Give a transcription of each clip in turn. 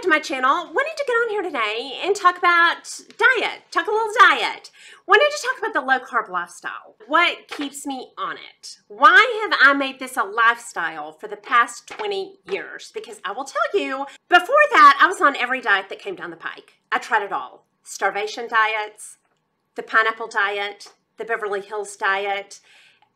to my channel. Wanted to get on here today and talk about talk a little diet. Wanted to talk about the low carb lifestyle. What keeps me on it? Why have I made this a lifestyle for the past 20 years? Because I will tell you, before that, I was on every diet that came down the pike. I tried it all. Starvation diets, the pineapple diet, the Beverly Hills diet,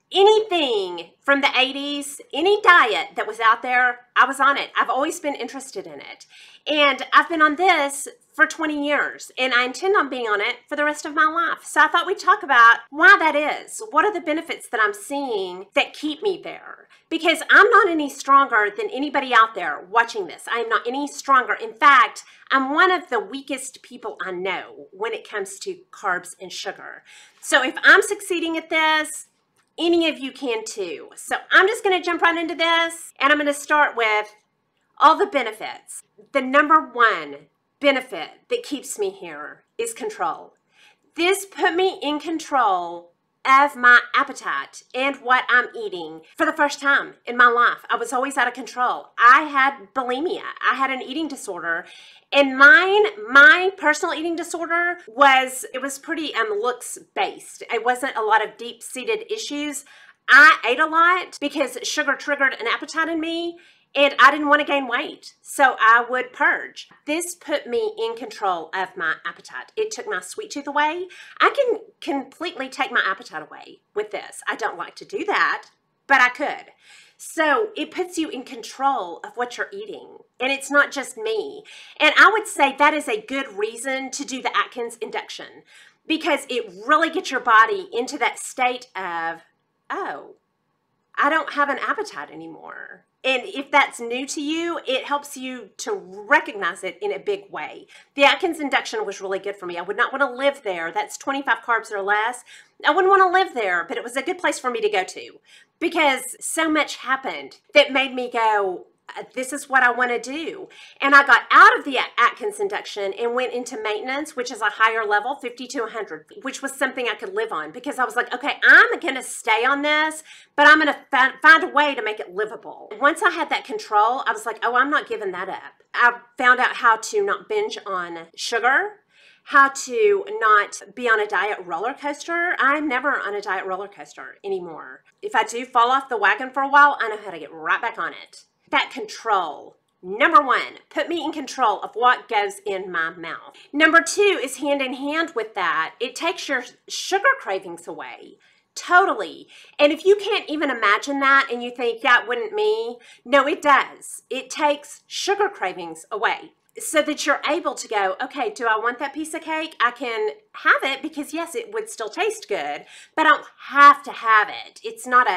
anything from the 80s, any diet that was out there, I was on it. I've always been interested in it. And I've been on this for 20 years, and I intend on being on it for the rest of my life. So I thought we'd talk about why that is. What are the benefits that I'm seeing that keep me there? Because I'm not any stronger than anybody out there watching this. I am not any stronger. In fact, I'm one of the weakest people I know when it comes to carbs and sugar. So if I'm succeeding at this, any of you can too. So I'm just going to jump right into this, and I'm going to start with all the benefits. The number one benefit that keeps me here is control. This put me in control of my appetite and what I'm eating for the first time in my life. I was always out of control. I had bulimia. I had an eating disorder. And my personal eating disorder was pretty looks based. It wasn't a lot of deep-seated issues. I ate a lot because sugar triggered an appetite in me, and I didn't want to gain weight, so I would purge. This put me in control of my appetite. It took my sweet tooth away. I can completely take my appetite away with this. I don't like to do that, but I could. So it puts you in control of what you're eating, and it's not just me. And I would say that is a good reason to do the Atkins induction, because it really gets your body into that state of, oh, I don't have an appetite anymore. And if that's new to you, it helps you to recognize it in a big way. The Atkins induction was really good for me. I would not want to live there. That's 25 carbs or less. I wouldn't want to live there, but it was a good place for me to go to because so much happened that made me go, this is what I want to do. And I got out of the Atkins induction and went into maintenance, which is a higher level, 50 to 100, which was something I could live on because I was like, okay, I'm going to stay on this, but I'm going to find a way to make it livable. Once I had that control, I was like, oh, I'm not giving that up. I found out how to not binge on sugar, how to not be on a diet roller coaster. I'm never on a diet roller coaster anymore. If I do fall off the wagon for a while, I know how to get right back on it. That control, number one, put me in control of what goes in my mouth. Number two is hand in hand with that. It takes your sugar cravings away. Totally. And if you can't even imagine that and you think that wouldn't me, no, it does. It takes sugar cravings away so that you're able to go, okay, do I want that piece of cake? I can have it because yes, it would still taste good, but I don't have to have it. It's not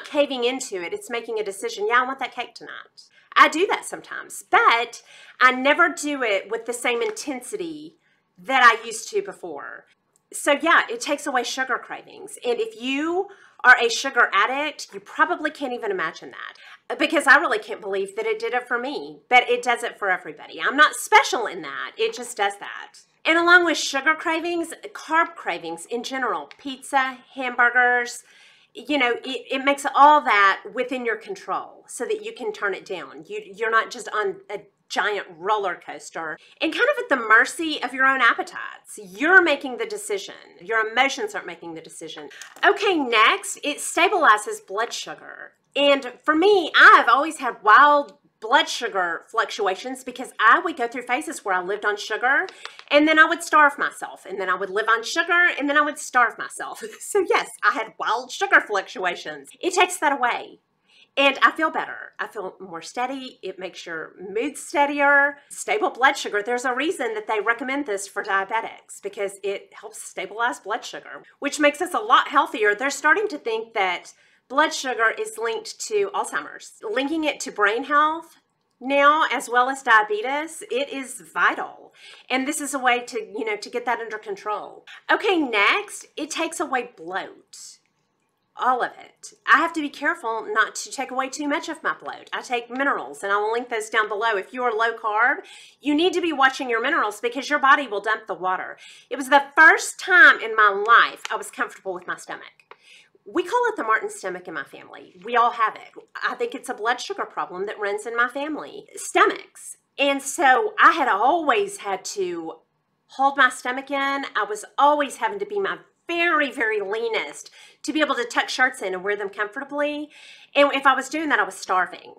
caving into it. It's making a decision. Yeah, I want that cake tonight. I do that sometimes, but I never do it with the same intensity that I used to before. So yeah, it takes away sugar cravings. And if you are a sugar addict, you probably can't even imagine that, because I really can't believe that it did it for me, but it does it for everybody. I'm not special in that. It just does that. And along with sugar cravings, carb cravings in general, pizza, hamburgers, you know, it makes all that within your control so that you can turn it down. You're not just on a giant roller coaster and kind of at the mercy of your own appetites. You're making the decision. Your emotions aren't making the decision. Okay, next, it stabilizes blood sugar. And for me, I've always had wild blood sugar fluctuations because I would go through phases where I lived on sugar and then I would starve myself, and then I would live on sugar and then I would starve myself. So yes, I had wild sugar fluctuations. It takes that away. And I feel better. I feel more steady. It makes your mood steadier. Stable blood sugar. There's a reason that they recommend this for diabetics because it helps stabilize blood sugar, which makes us a lot healthier. They're starting to think that blood sugar is linked to Alzheimer's, linking it to brain health now as well as diabetes. It is vital. And this is a way to, to get that under control. Okay, next, it takes away bloat. All of it. I have to be careful not to take away too much of my bloat. I take minerals, and I will link those down below. If you are low carb, you need to be watching your minerals because your body will dump the water. It was the first time in my life I was comfortable with my stomach. We call it the Martin stomach in my family. We all have it. I think it's a blood sugar problem that runs in my family. Stomachs. And so I had always had to hold my stomach in. I was always having to be my very, very leanest to be able to tuck shirts in and wear them comfortably. And if I was doing that, I was starving.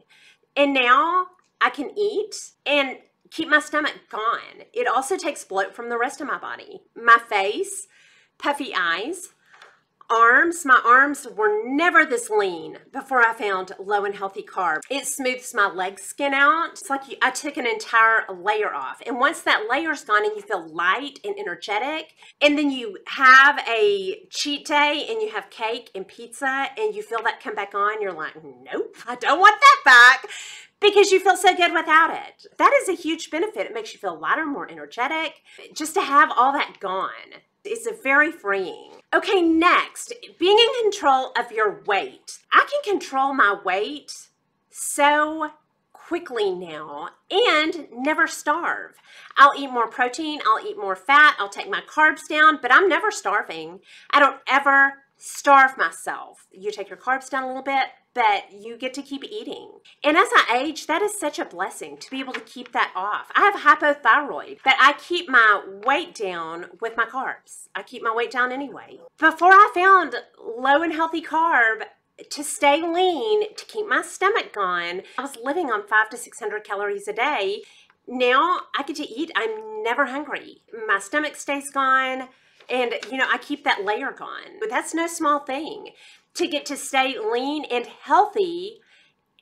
And now I can eat and keep my stomach gone. It also takes bloat from the rest of my body. My face, puffy eyes, arms. My arms were never this lean before I found low and healthy carb. It smooths my leg skin out. It's like I took an entire layer off. And once that layer's gone and you feel light and energetic, and then you have a cheat day and you have cake and pizza and you feel that come back on, you're like, nope, I don't want that back. Because you feel so good without it. That is a huge benefit. It makes you feel lighter, more energetic. Just to have all that gone is very freeing. Okay, next, being in control of your weight. I can control my weight so quickly now and never starve. I'll eat more protein, I'll eat more fat, I'll take my carbs down, but I'm never starving. I don't ever starve myself. You take your carbs down a little bit, but you get to keep eating. And as I age, that is such a blessing to be able to keep that off. I have hypothyroid, but I keep my weight down with my carbs. I keep my weight down anyway. Before I found low and healthy carb, to stay lean, to keep my stomach gone, I was living on 500 to 600 calories a day. Now I get to eat. I'm never hungry. My stomach stays gone. And, you know, I keep that layer gone. But that's no small thing to get to stay lean and healthy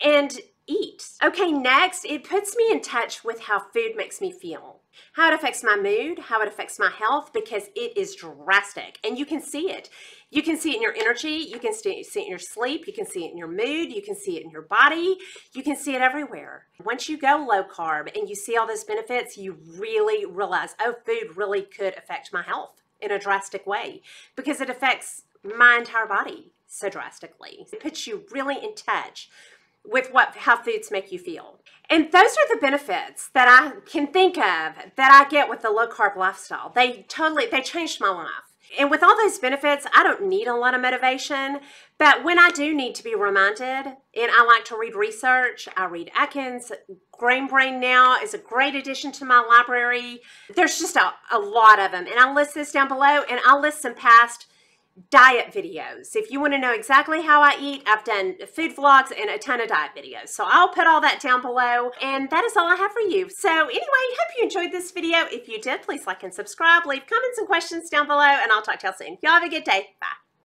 and eat. Okay, next, it puts me in touch with how food makes me feel. How it affects my mood, how it affects my health, because it is drastic. And you can see it. You can see it in your energy. You can see it in your sleep. You can see it in your mood. You can see it in your body. You can see it everywhere. Once you go low carb and you see all those benefits, you really realize, oh, food really could affect my health in a drastic way because it affects my entire body so drastically. It puts you really in touch with how foods make you feel. And those are the benefits that I can think of that I get with the low carb lifestyle. They changed my life. And with all those benefits, I don't need a lot of motivation, but when I do need to be reminded, and I like to read research, I read Atkins. Grain Brain now is a great addition to my library. There's just a lot of them, and I'll list this down below, and I'll list some past diet videos. If you want to know exactly how I eat, I've done food vlogs and a ton of diet videos. So I'll put all that down below, and that is all I have for you. So anyway, hope you enjoyed this video. If you did, please like and subscribe, leave comments and questions down below, and I'll talk to y'all soon. Y'all have a good day. Bye.